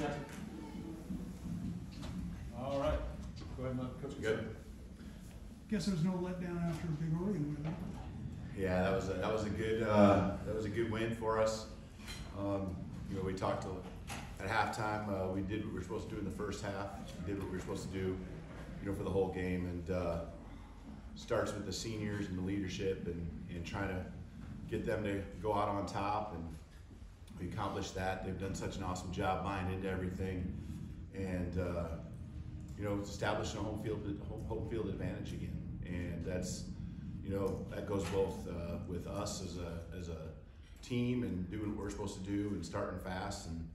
Jackson. All right. Go ahead and let Coach Good. Guess there's no letdown after a big Oregon win. Yeah, that was a good win for us. We talked at halftime. We did what we were supposed to do in the first half. We did what we were supposed to do, for the whole game. And starts with the seniors and the leadership and trying to get them to go out on top. And we accomplished that. They've done such an awesome job buying into everything, and establishing a home field advantage again. And that's, that goes both with us as a team and doing what we're supposed to do and starting fast and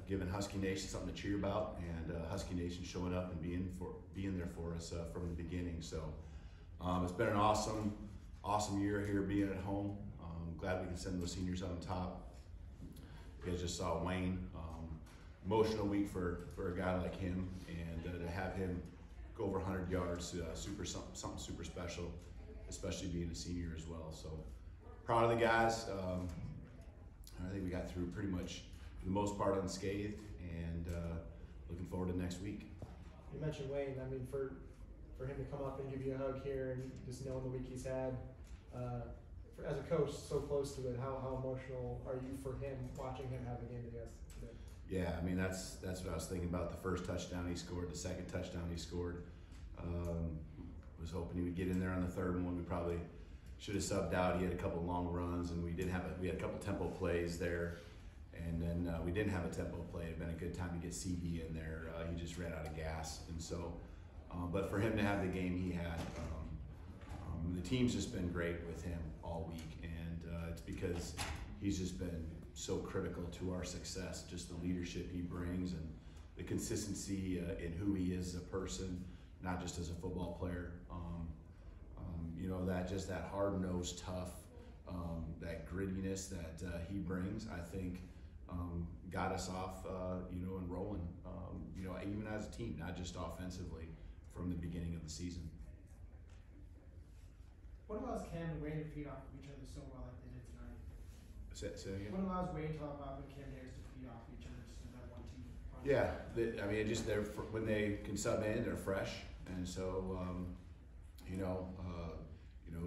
giving Husky Nation something to cheer about, and Husky Nation showing up and being there for us from the beginning. So it's been an awesome year here being at home. Glad we can send those seniors out on top. You guys just saw Wayne. Emotional week for a guy like him, and to have him go over 100 yards, something super special, especially being a senior as well. So proud of the guys. I think we got through pretty much for the most part unscathed, and looking forward to next week. You mentioned Wayne. I mean, for him to come up and give you a hug here, and just knowing the week he's had, as a coach, so close to it, how emotional are you for him watching him have a game today? Yeah, I mean that's what I was thinking about. The first touchdown he scored, the second touchdown he scored. Was hoping he would get in there on the third one. We probably should have subbed out. He had a couple long runs, and we had a couple tempo plays there, and then we didn't have a tempo play. It'd been a good time to get CD in there. He just ran out of gas, and so. But for him to have the game he had, the team's just been great with him all week, and it's because he's just been so critical to our success, just the leadership he brings and the consistency in who he is as a person, not just as a football player. That hard-nosed, tough, that grittiness that he brings, I think, got us off, and rolling, even as a team, not just offensively from the beginning of the season. What allows Cam and Wayne to feed off of each other so well like they did tonight? Say again? What allows Wayne to allow Cam Harris to feed off each other just in that one team? Yeah, when they can sub in, they're fresh, and so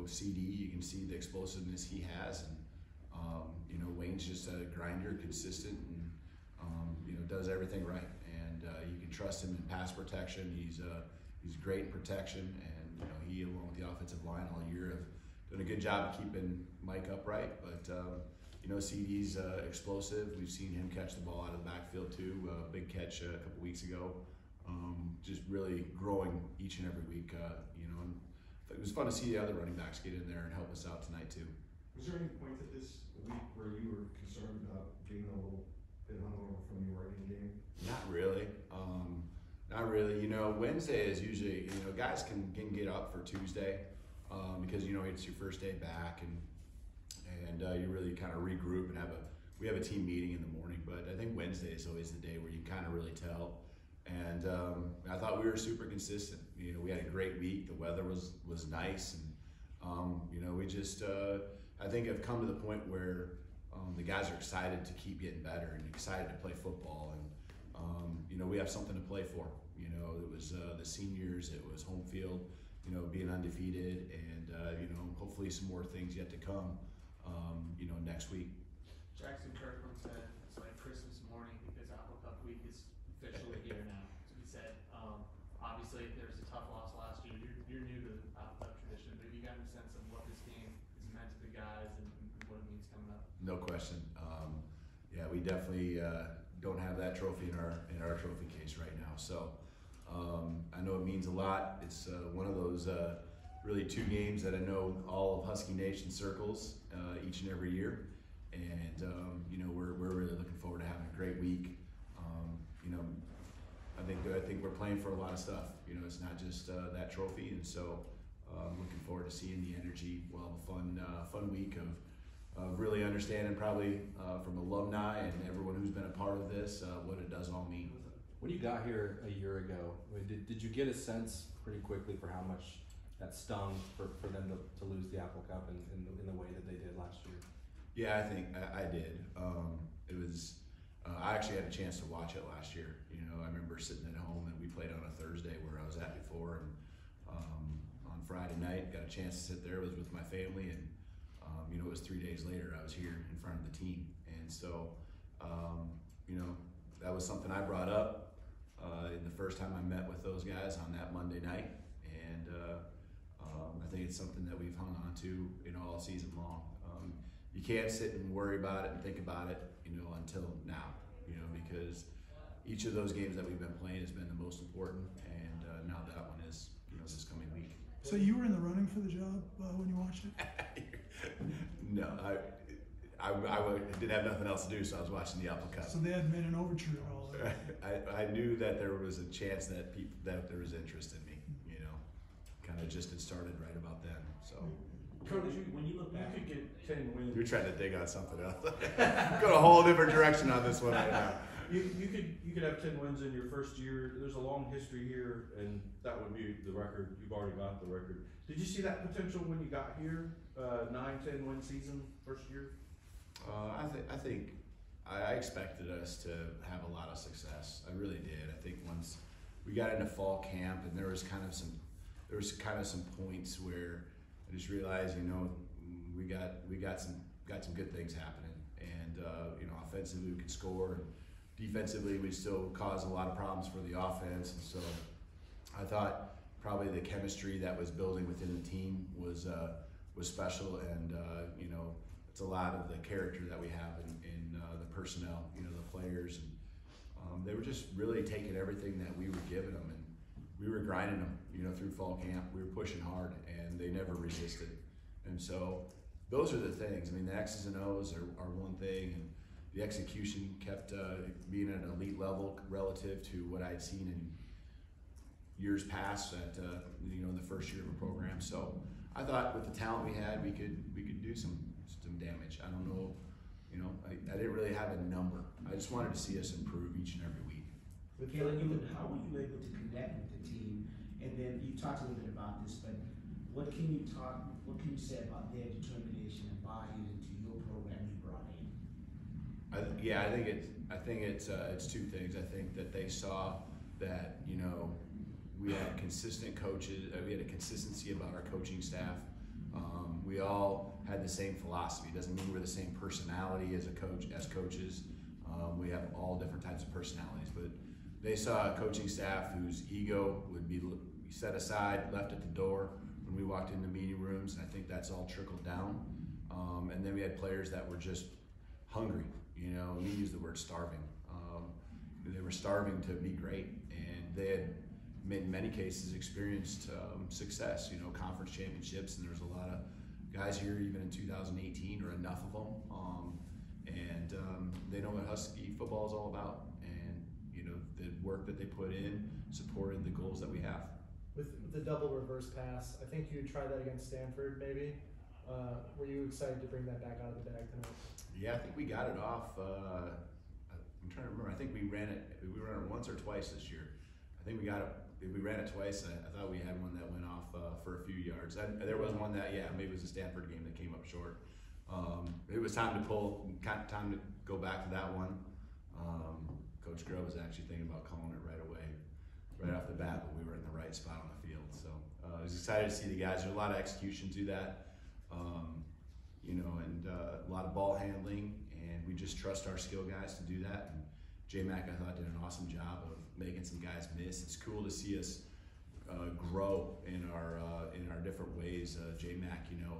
CD, you can see the explosiveness he has, and Wayne's just a grinder, consistent, and does everything right, and you can trust him in pass protection. He's great in protection, and he, along with the offensive line all year, have done a good job of keeping Mike upright. But CD's explosive. We've seen him catch the ball out of the backfield too. Big catch a couple weeks ago. Just really growing each and every week. And it was fun to see the other running backs get in there and help us out tonight too. Was there any point at this week where you were concerned about getting a little bit hungover from the Oregon game? Not really. Not really. Wednesday is usually, guys can get up for Tuesday because it's your first day back, and you really kind of regroup and we have a team meeting in the morning. But I think Wednesday is always the day where you kind of really tell. And I thought we were super consistent. We had a great week. The weather was nice, and we just I think have come to the point where the guys are excited to keep getting better and excited to play football, and we have something to play for. It was the seniors, it was home field, being undefeated, and hopefully some more things yet to come, next week. Jackson Kirkland said it's like Christmas morning because Apple Cup week is officially here now. So he said, obviously there was a tough loss last year. You're new to the Apple Cup tradition, but have you gotten a sense of what this game has meant to the guys and what it means coming up? No question. Yeah, we definitely don't have that trophy in our trophy case right now. So I know it means a lot. It's one of those really two games that I know all of Husky Nation circles each and every year, and we're really looking forward to having a great week. I think we're playing for a lot of stuff. It's not just that trophy, and so I'm looking forward to seeing the energy. We'll have a fun week of really understanding, probably from alumni and everyone who's been a part of this, what it does all mean. When you got here a year ago, did you get a sense pretty quickly for how much that stung for them to lose the Apple Cup in the way that they did last year? Yeah, I think I did. It was I actually had a chance to watch it last year. You know, I remember sitting at home and we played on a Thursday where I was at before, and on Friday night got a chance to sit there. I was with my family, and you know, it was 3 days later I was here in front of the team, and so you know, that was something I brought up in the first time I met with those guys on that Monday night, and I think it's something that we've hung on to, you know, all season long. You can't sit and worry about it and think about it, you know, until now, you know, because each of those games that we've been playing has been the most important, and now that one is, you know, this coming week. So you were in the running for the job when you watched it? No, I didn't have nothing else to do, so I was watching the Apple Cup. So they hadn't made an overture at all. I knew that there was a chance that that there was interest in me, you know, kind of just had started right about then, so. Coach, when you look back, you could get 10 wins. You're trying to dig on something else. Go a whole different direction on this one right now. You could have 10 wins in your first year. There's a long history here, and that would be the record. You've already got the record. Did you see that potential when you got here? 9-10 win season first year. I expected us to have a lot of success. I really did. I think once we got into fall camp, and there was kind of some points where I just realized, you know, we got some good things happening, and you know, offensively we could score, and defensively we still cause a lot of problems for the offense, and so I thought probably the chemistry that was building within the team was special, and you know, it's a lot of the character that we have in the personnel, you know, the players, and they were just really taking everything that we were giving them, and we were grinding them, you know, through fall camp. We were pushing hard, and they never resisted. And so those are the things. I mean, the X's and O's are one thing, and the execution kept being at an elite level relative to what I'd seen in years past at you know, in the first year of a program. So I thought with the talent we had, we could do some damage. I don't know, you know, I didn't really have a number. I just wanted to see us improve each and every week. With Caleb, how were you able to connect with the team? And then you talked a little bit about this, but what can you say about their determination and buy-in into your program you brought in? I think it's two things. I think that they saw that, you know, we had consistent coaches. We had a consistency about our coaching staff. We all had the same philosophy. Doesn't mean we're the same personality as coaches. We have all different types of personalities, but they saw a coaching staff whose ego would be set aside, left at the door when we walked into meeting rooms, and I think that's all trickled down. And then we had players that were just hungry, you know, we use the word starving. They were starving to be great, and they had, in many cases, experienced success, you know, conference championships, and there's a lot of guys here even in 2018, or enough of them, and they know what Husky football is all about, and you know, the work that they put in supported the goals that we have. With the double reverse pass, I think you tried that against Stanford, maybe. Were you excited to bring that back out of the bag tonight? Yeah, I think we got it off. I'm trying to remember. I think we ran it once or twice this year. I think we ran it twice. I thought we had one that went off for a few yards. There was one that, yeah, maybe it was a Stanford game that came up short. It was time to go back to that one. Coach Grove was actually thinking about calling it right away, right off the bat, but we were in the right spot on the field. So I was excited to see the guys. There's a lot of execution to that, you know, and a lot of ball handling, and we just trust our skill guys to do that. And J-Mac, I thought, did an awesome job of making some guys miss. It's cool to see us grow in our different ways. J-Mac, you know,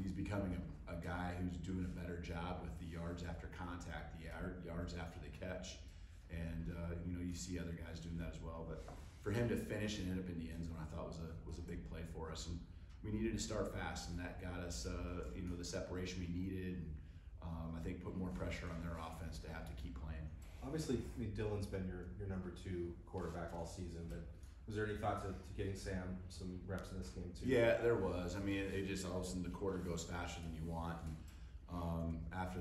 he's becoming a guy who's doing a better job with the yards after contact, the yards after the catch, and you know, you see other guys doing that as well. But for him to finish and end up in the end zone, I thought was a big play for us, and we needed to start fast, and that got us you know, the separation we needed. And, I think put more pressure on their offense to have to keep playing. Obviously, I mean, Dylan's been your number 2 quarterback all season, but was there any thought to getting Sam some reps in this game too? Yeah, there was. I mean, it just all of a sudden the quarter goes faster than you want. And after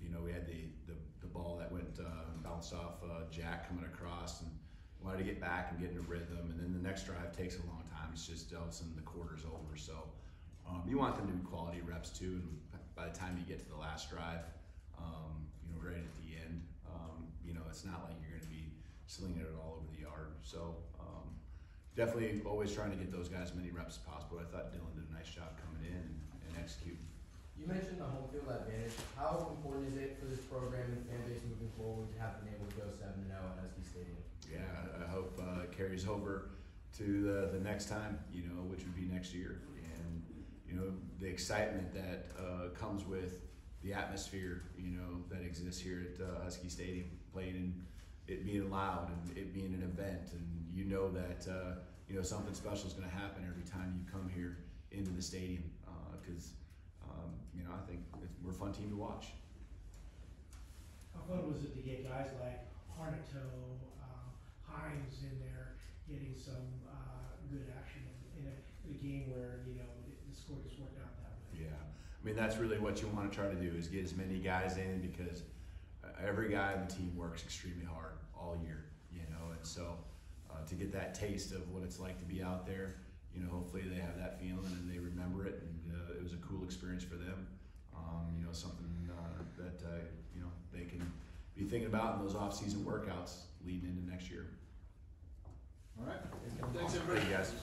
you know, we had the ball that went bounced off Jack coming across, and wanted to get back and get in a rhythm. And then the next drive takes a long time. It's just all of a sudden the quarter's over. So you want them to do quality reps too. And by the time you get to the last drive, you know, right at the end, it's not like you're going to be slinging it all over the yard. So definitely always trying to get those guys as many reps as possible. I thought Dylan did a nice job coming in and executing. You mentioned the home field advantage. How important is it for this program and fan base moving forward to have been able to go 7-0 at Husky Stadium? Yeah, I hope it carries over to the next time, which would be next year. And, the excitement that comes with the atmosphere, that exists here at Husky Stadium, playing in it being loud and it being an event. And that, something special is going to happen every time you come here into the stadium because, I think we're a fun team to watch. How fun was it to get guys like Harnato, Hines in there getting some good action in a game where, the score just worked out that way? Yeah, that's really what you want to try to do is get as many guys in because every guy on the team works extremely hard all year, and so to get that taste of what it's like to be out there, hopefully they have that feeling and they remember it, and it was a cool experience for them. Something that they can be thinking about in those off-season workouts leading into next year. All right. Thanks, everybody. Thank you, guys.